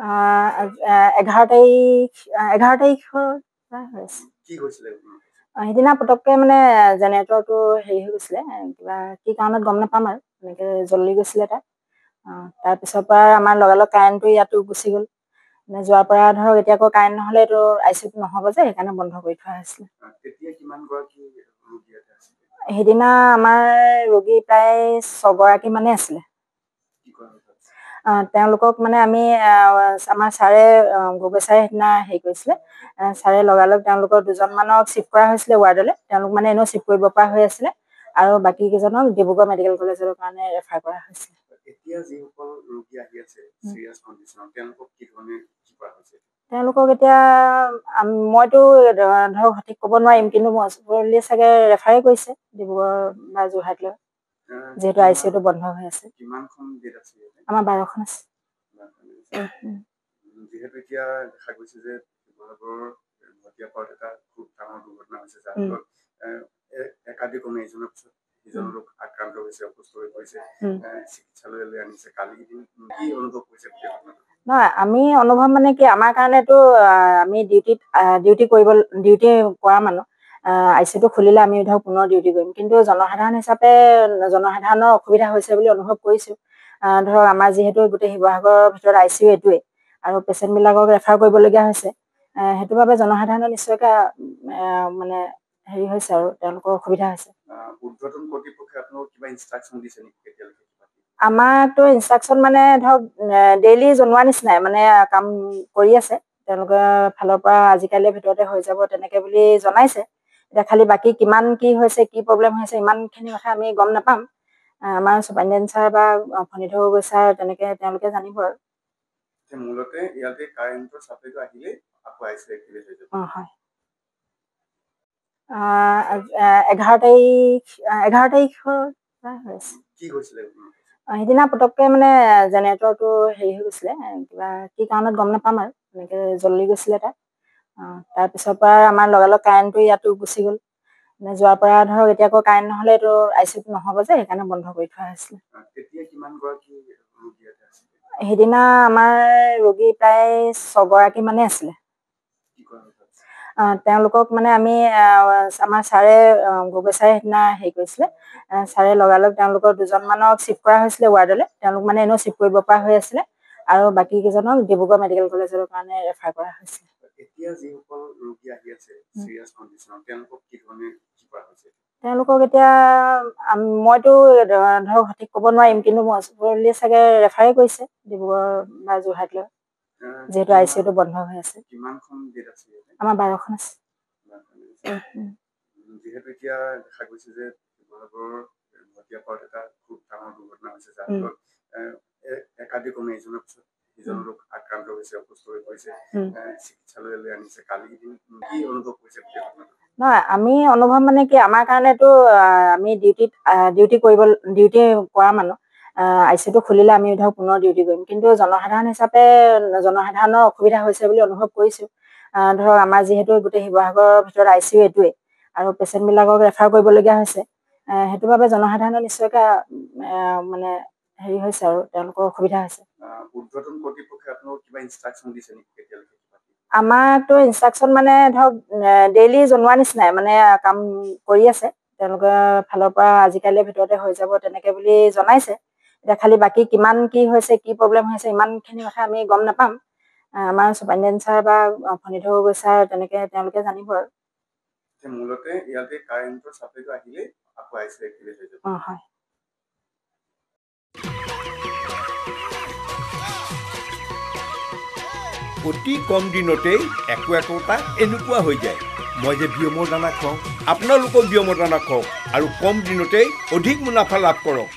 11 তাৰিখৰ পৰা হৈ আছে। সেইদিনা পটককৈ মানে জেনেৰেটৰটো হেৰি হৈ গৈছিলে, কিবা কি কাৰণত গম নাপাম আৰু এনেকৈ জ্বলি গৈছিলে তাত। তাৰপিছৰ পৰা আমাৰ লগালগ কাৰেণ্টটো ইয়াতো গুচি গ'ল। মানে যোৱাৰ পৰা ধৰক এতিয়া আকৌ কাৰেণ্ট নহ'লে এইটো ICUত নহ'ব যে, সেইকাৰণে বন্ধ কৰি থোৱা হৈছিলে। সেইদিনা আমাৰ ৰোগী প্ৰায় 6 গৰাকী মানে আছিলে। তেওঁলোকক মানে আমি আমাৰ ছাৰে গগৈ ছাৰে সেইদিনা হেৰি কৰিছিলে, ছাৰে লগালগ তেওঁলোকৰ 2জনমানক শ্বিফ্ট কৰা হৈছিলে ৱাৰ্ডলৈ। তেওঁলোক মানে এনেও শ্বিফ্ট কৰিব পৰা হৈ আছিলে, আৰু বাকী কেইজনক ডিব্ৰুগড় মেডিকেল কলেজৰ কাৰণে ৰেফাৰ কৰা হৈছিলে। তেওঁলোকক এতিয়া মইতো ধৰক সঠিক ক'ব নোৱাৰিম, কিন্তু মজবুলি চাগে ৰেফাৰে কৰিছে ডিব্ৰুগড় বা যোৰহাটলৈ, যিহেতু ICUটো বন্ধ হৈ আছে। আমাৰ 12খন আছে। যিহেতু এতিয়া দেখা গৈছে যে শিৱসাগৰৰ ভটিয়াপাৰত এটা খুব ডাঙৰ দুৰ্ঘটনা হৈছে, যাৰ ফলত একাধিক্ৰমে ইজনৰ পিছত সিজন লোক আক্ৰান্ত হৈছে, অসুস্থ হৈ পৰিছে, চিকিৎসালয়লৈ আনিছে। কালি কি অনুভৱ কৰিছে? নহয়, আমি অনুভৱ মানে কি, আমাৰ কাৰণেতো আমি ডিউটি কৰা মানুহ, ICUটো খুলিলে আমি ধৰক পুনৰ ডিউটি কৰিম, কিন্তু জনসাধাৰণ হিচাপে জনসাধাৰণৰ অসুবিধা হৈছে বুলি অনুভৱ কৰিছোঁ। ধৰক আমাৰ যিহেতু গোটেই শিৱসাগৰৰ ভিতৰত ICU এইটোৱে, আৰু পেচেণ্টবিলাকক ৰেফাৰ কৰিবলগীয়া হৈছে, সেইটো বাবে জনসাধাৰণৰ নিশ্চয়কৈ মানে হেৰি হৈছে আৰু তেওঁলোকৰ অসুবিধা হৈছে। আমাকতো ইনষ্ট্ৰাকশ্যন মানে ধৰক ডেইলি জনোৱা নিচিনাই মানে কাম কৰি আছে তেওঁলোকৰ ফালৰ পৰা, আজিকালিৰ ভিতৰতে হৈ যাব তেনেকৈ বুলি জনাইছে। এতিয়া খালি বাকী কিমান কি হৈছে, কি প্ৰব্লেম হৈছে, ইমানখিনি কথা আমি গম নাপাম। আমাৰ চুপাৰিনটেণ্ডেণ্ট ছাৰ বা ফণীধৰ গগৈ ছাৰ তেনেকৈ তেওঁলোকে জানিব আৰু। মূলতে ইয়াতে কাৰেণ্টৰ চাপ্লাইটো আহিলে আকৌ ICU এক্টিভেট হৈ যাব। হয়। 11 তাৰিখৰ পৰা হৈ আছে। সেইদিনা পটককৈ মানে জেনেৰেটৰটো হেৰি হৈ গৈছিলে, কিবা কি কাৰণত গম নাপাম আৰু এনেকৈ জ্বলি গৈছিলে তাত। তাৰপিছৰ পৰা আমাৰ লগালগ কাৰেণ্টটো ইয়াতো গুচি গ'ল। মানে যোৱাৰ পৰা ধৰক এতিয়া আকৌ কাৰেণ্ট নহ'লে এইটো ICUত নহ'ব যে, সেইকাৰণে বন্ধ কৰি থোৱা হৈছিলে। সেইদিনা আমাৰ ৰোগী প্ৰায় 6 গৰাকী মানে আছিলে। তেওঁলোকক মানে আমি আমাৰ ছাৰে গগৈ ছাৰে সেইদিনা হেৰি কৰিছিলে, ছাৰে লগালগ তেওঁলোকৰ 2জনমানক শ্বিফ্ট কৰা হৈছিলে ৱাৰ্ডলৈ। তেওঁলোক মানে এনেও শ্বিফ্ট কৰিব পৰা হৈ আছিলে, আৰু বাকী কেইজনক ডিব্ৰুগড় মেডিকেল কলেজৰ কাৰণে ৰেফাৰ কৰা হৈছিলে। তেওঁলোকক এতিয়া মইতো ধৰক সঠিক ক'ব নোৱাৰিম, কিন্তু মজবুলি চাগে ৰেফাৰে কৰিছে ডিব্ৰুগড় বা যোৰহাটলৈ, যিহেতু ICUটো বন্ধ হৈ আছে। আমাৰ 12খন আছে। যিহেতু এতিয়া দেখা গৈছে যে শিৱসাগৰৰ ভটিয়াপাৰত এটা খুব ডাঙৰ দুৰ্ঘটনা হৈছে, যাৰ ফলত একাধিক্ৰমে ইজনৰ পিছত সিজন লোক আক্ৰান্ত হৈছে, অসুস্থ হৈ পৰিছে, চিকিৎসালয়লৈ আনিছে। কালি কি অনুভৱ কৰিছে? নহয়, আমি অনুভৱ মানে কি, আমাৰ কাৰণেতো আমি ডিউটি কৰা মানুহ, ICUটো খুলিলে আমি ধৰক পুনৰ ডিউটি কৰিম, কিন্তু জনসাধাৰণ হিচাপে জনসাধাৰণৰ অসুবিধা হৈছে বুলি অনুভৱ কৰিছোঁ। ধৰক আমাৰ যিহেতু গোটেই শিৱসাগৰৰ ভিতৰত ICU এইটোৱে, আৰু পেচেণ্টবিলাকক ৰেফাৰ কৰিবলগীয়া হৈছে, সেইটো বাবে জনসাধাৰণৰ নিশ্চয়কৈ মানে হেৰি হৈছে আৰু তেওঁলোকৰ অসুবিধা হৈছে। আমাকতো ইনষ্ট্ৰাকশ্যন মানে ধৰক ডেইলি জনোৱা নিচিনাই মানে কাম কৰি আছে তেওঁলোকৰ ফালৰ পৰা, আজিকালিৰ ভিতৰতে হৈ যাব তেনেকৈ বুলি জনাইছে। এতিয়া খালি বাকী কিমান কি হৈছে, কি প্ৰব্লেম হৈছে, ইমানখিনি কথা আমি গম নাপাম। আমাৰ চুপাৰিনটেণ্ডেণ্ট ছাৰ বা ফণীধৰ গগৈ ছাৰ তেনেকৈ তেওঁলোকে জানিব আৰু। মূলতে ইয়াতে কাৰেণ্টৰ চাপ্লাইটো আহিলে আকৌ ICU এক্টিভেট হৈ যাব। হয়। অতি কম দিনতেই একোটা এনেকুৱা হৈ যায়। মই যে বিয়মৰ দানা খুৱাওঁ, আপোনালোকেও বিয়মৰ দানা খুৱাওক আৰু কম দিনতেই অধিক মুনাফা লাভ কৰক।